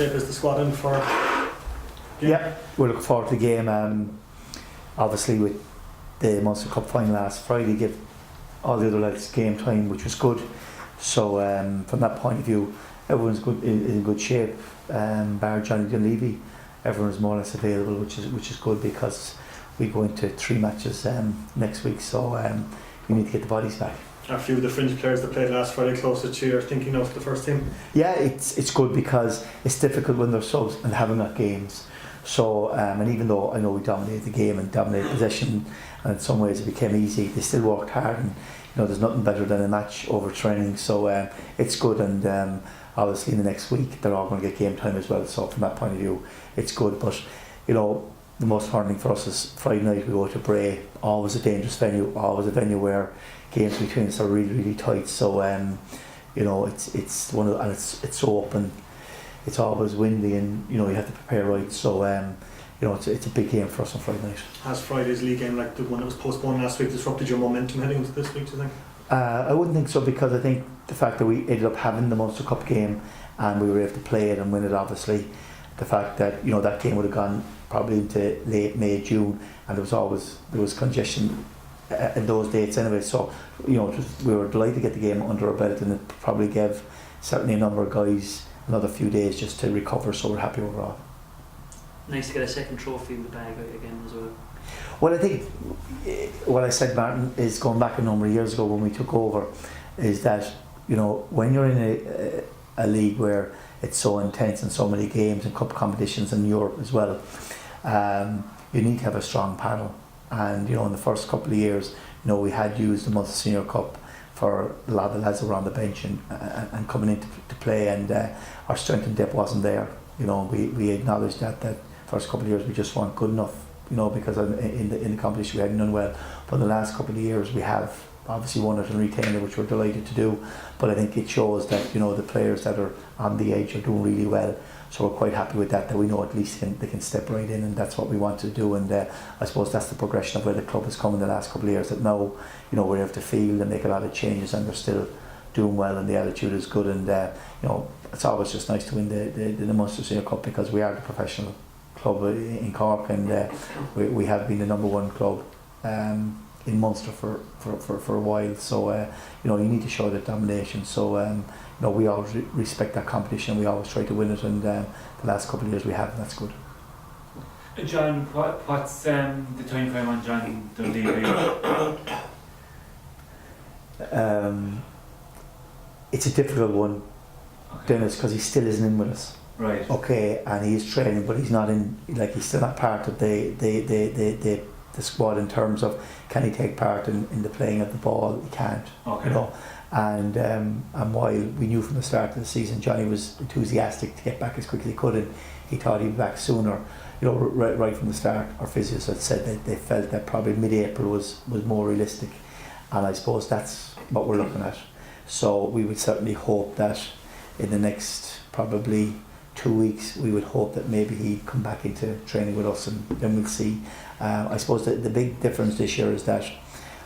shape is the squad in for? Yeah, we're looking forward to the game. Obviously, with the Munster Cup final last Friday, give all the other lads game time, which was good. So from that point of view, everyone's good in good shape. Bar Johnny Dunleavy, everyone is more or less available, which is good because we go into 3 matches next week. So we need to get the bodies back. A few of the fringe players that played last Friday closer to your thinking of the first team? Yeah, it's good because it's difficult when they're subs and having that games. So and even though I know we dominated the game and dominated possession, and in some ways it became easy, they still worked hard, and there's nothing better than a match over training. So it's good, and obviously in the next week they're all going to get game time as well. So from that point of view, it's good. But the most important thing for us is Friday night we go to Bray, always a dangerous venue, always a venue where games between us are really, really tight. So it's one of, and it's so open. It's always windy, and you have to prepare right. So it's a big game for us on Friday night. Has Friday's league game, like the one that was postponed last week, disrupted your momentum heading into this week, do you think? I wouldn't think so, because I think the fact that we ended up having the Munster Cup game and we were able to play it and win it, obviously the fact that that game would have gone probably into late May, June, and there was congestion in those dates anyway. So we were delighted to get the game under our belt, and it probably gave certainly a number of guys another few days just to recover. So we're happy overall. Nice to get a second trophy in the bag again as well. Well, I think what I said, Martin, is going back a number of years ago when we took over, is that when you're in a league where it's so intense and so many games and cup competitions in Europe as well, you need to have a strong panel. And in the first couple of years, we had used the Munster Senior Cup for a lot of the lads who were on the bench and coming in to play, and our strength and depth wasn't there. We acknowledged that first couple of years we just weren't good enough, because in the competition we hadn't done well. But in the last couple of years we have obviously won it and retained it, which we're delighted to do. But I think it shows that the players that are on the edge are doing really well. So we're quite happy with that we know at least they can step right in, and that's what we want to do. And I suppose that's the progression of where the club has come in the last couple of years, that now we're able to field and make a lot of changes, and they're still doing well, and the attitude is good. And it's always just nice to win the Munster Senior Cup, because we are the professional club in Cork, and we have been the number one club in Munster for a while. So you need to show that domination. So we always respect that competition. We always try to win it, and the last couple of years we have, and that's good. John, what's the time frame on John Dunleavy? It's a difficult one, Dennis, because he still isn't in with us. Right. Okay, and he is training, but he's not in. He's still not part of the squad in terms of can he take part in the playing of the ball. He can't. Okay. And while we knew from the start of the season Johnny was enthusiastic to get back as quick as he could, and he thought he'd be back sooner. Right from the start, our physios had said that they felt that probably mid-April was more realistic, and I suppose that's what we're looking at. So we would certainly hope that in the next probably 2 weeks we would hope that maybe he'd come back into training with us, and then we'll see. I suppose the big difference this year is that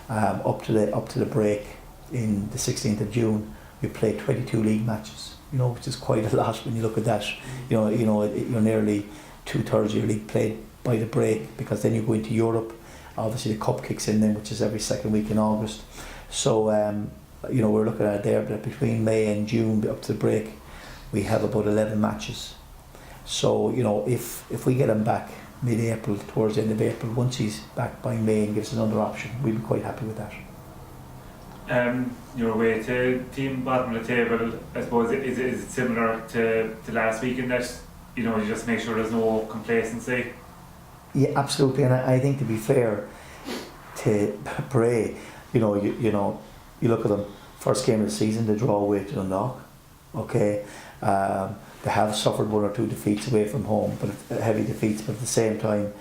up to the break in the 16th of June we played 22 league matches, which is quite a lot when you look at that. You're nearly 2/3 of your league played by the break, because then you go into Europe. Obviously the cup kicks in then, which is every second week in August. So we're looking at there that between May and June up to the break we have about 11 matches. So if we get him back mid-April, towards the end of April, once he's back by May and gives us another option, we'd be quite happy with that. Your way to team bottom of the table, I suppose, is it similar to last week in that you just make sure there's no complacency? Yeah, absolutely. And I think, to be fair to Bray, you look at them, first game of the season they draw away to Dundalk. Okay, they have suffered 1 or 2 defeats away from home, but heavy defeats. But at the same time,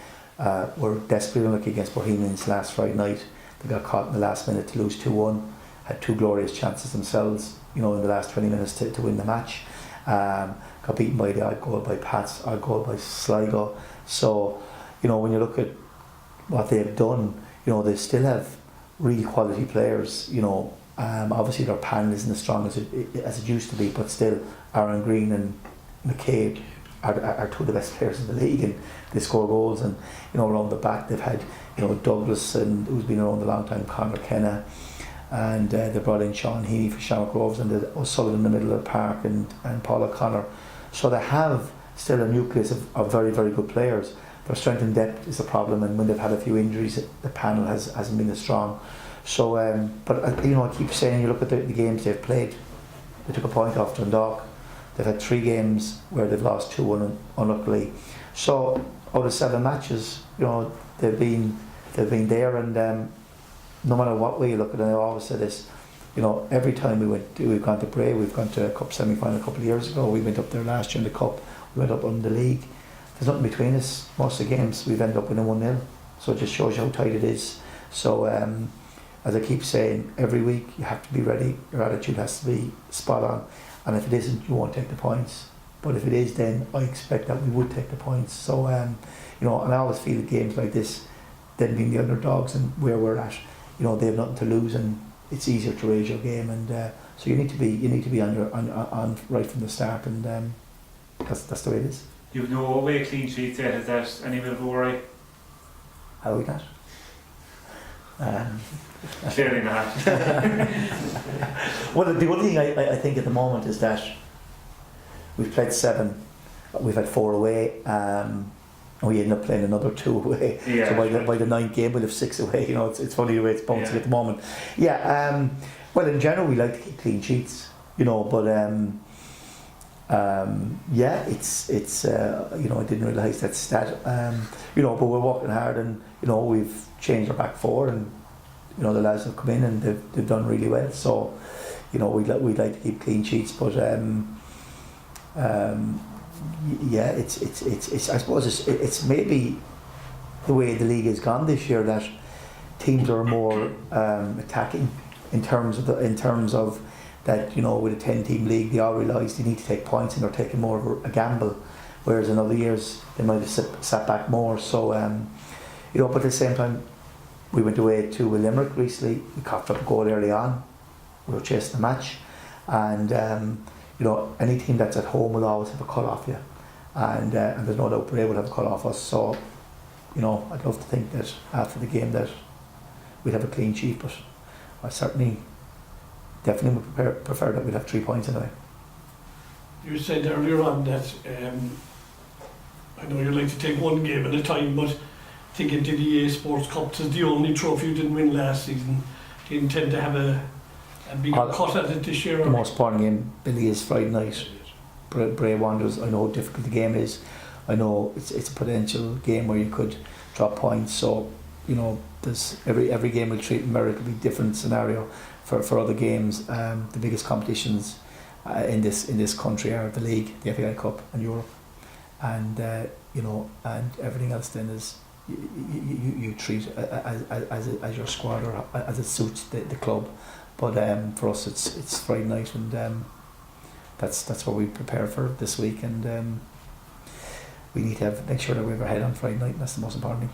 were desperately unlucky against Bohemians last Friday night. They got caught in the last minute to lose 2-1. Had 2 glorious chances themselves, in the last 20 minutes to win the match. Got beaten by the odd goal by Pats, odd goal by Sligo. So, when you look at what they've done, they still have really quality players. Obviously their panel isn't as strong as it used to be, but still Aaron Green and McCabe are two of the best players in the league, and they score goals. And around the back they've had Douglas, and who's been around a long time, Conor Kenna, and they brought in Sean Heaney for Shamrock Rovers, and O'Sullivan in the middle of the park, and Paul O'Connor. So they have still a nucleus of very, very good players. Their strength and depth is a problem, and when they've had a few injuries, the panel hasn't been as strong. So, but I keep saying, you look at the games they've played. They took a point off Dundalk. They've had 3 games where they've lost 2 unluckily. So out of 7 matches, they've been there, and no matter what way you look at it, I always say this. Every time we've gone to Bray, we've gone to a cup semi-final a couple of years ago. We went up there last year in the cup. We went up on the league. There's nothing between us. Most of the games we've ended up winning 1-0. So it just shows you how tight it is. So as I keep saying, every week you have to be ready. Your attitude has to be spot on. And if it isn't, you won't take the points. But if it is, then I expect that we would take the points. So and I always feel games like this, them being the underdogs and where we're at, they have nothing to lose, and it's easier to raise your game. And so you need to be on right from the start, and that's the way it is. You've no away clean sheets yet. Is that any bit of a worry? How are we not? Clearly not. Well, the only thing I think at the moment is that we've played 7, we've had 4 away, and we end up playing another 2 away. Yeah, so by the 9th game we'll have 6 away. It's funny the way it's bouncing at the moment. Yeah. Well, in general we like to keep clean sheets, but it's I didn't realise that stat. But we're working hard, and we've changed our back 4, and the lads have come in and they've done really well. So we'd like to keep clean sheets, but it's I suppose it's maybe the way the league has gone this year, that teams are more attacking in terms of that, with a 10-team league, they all realise they need to take points, and they're taking more of a gamble, whereas in other years they might have sat back more. So but at the same time, we went away to Limerick recently. We coughed up a goal early on. We were chasing the match, and any team that's at home will always have a cut off you, and there's no doubt Bray will have a cut off us. So I'd love to think that after the game that we'd have a clean sheet, but I definitely would prefer that we'd have 3 points anyway. You said earlier on that I know you like to take one game at a time, but thinking to the EA Sports Cup is the only trophy you didn't win last season. Do you intend to have a bigger cut at it this year? The most important game, Billy, is Friday night. Bray Wanderers. I know how difficult the game is. I know it's a potential game where you could drop points. So there's every game will treat merit. It'll be a different scenario for other games. The biggest competitions in this country are the league, the FAI Cup, and Europe, and and everything else then is you treat as your squad, or as it suits the club. But for us, it's Friday night, and that's what we prepare for this week, and we need to make sure that we have our head on Friday night, and that's the most important thing.